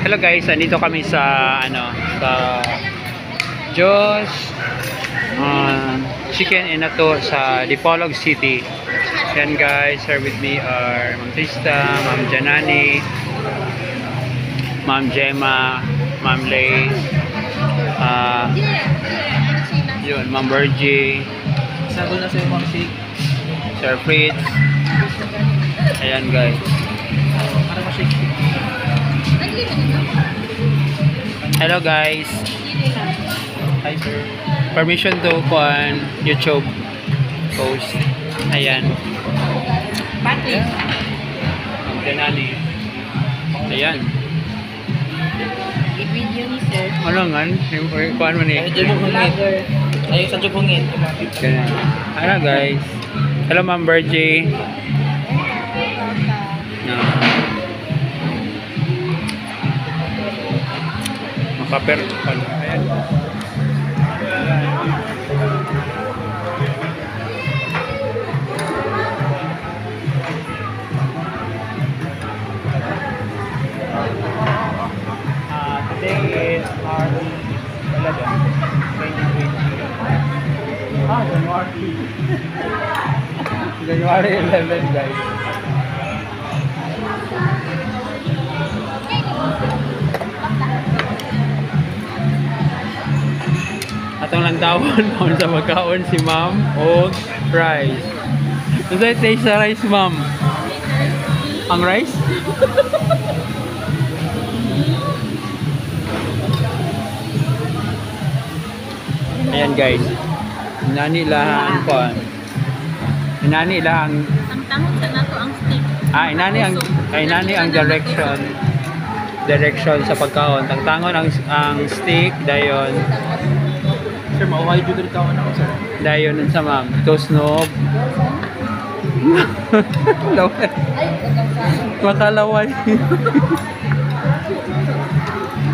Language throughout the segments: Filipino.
Hello guys, andito kami sa sa Joe's Chicken and Ato sa Dipolog City. Yan guys, here with me are Ma'am Trista, Ma'am Janani, Ma'am Gemma, Ma'am Lay, yun, Ma'am Virgie, Sabi na sa'yo, Ma'am Shake. Sir Fritz. Ayan guys. Para ma-shake. Hello guys. Hi, sir. Permission to on YouTube post. Ayan. Pati. Ang Janani. Ayan. I-video ni sir. Ano nga? Kuhaan mo ni? Ay, dyan mo hungit. Ayun, sa dyan hungit. Ganyan. Hello guys. Hello Ma'am Virgie. No. Makaper. Ayan. Today is March 11, 2020. January 11 guys. Atong lang tawon kung sa magkaon si ma'am o rice. Does taste sa rice ma'am? Ang rice? Ayan guys. Inani lang kon. Inani lang. Ang tangon sa nato ang stick. Inani ang direction sa pagkaon. Tangtangon ang stick dayon. Sir, mauhay dito rin kawan ako, sir. Dayon sa ma'am. Tosnog. Makalaway.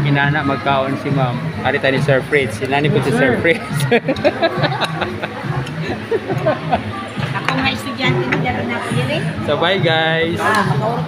Inana magkaon si ma'am. Arita ni Sir Fritz. Inani po si Sir Fritz. Ako nga estudyante ni Daron ako dire. So bye guys. Makaurot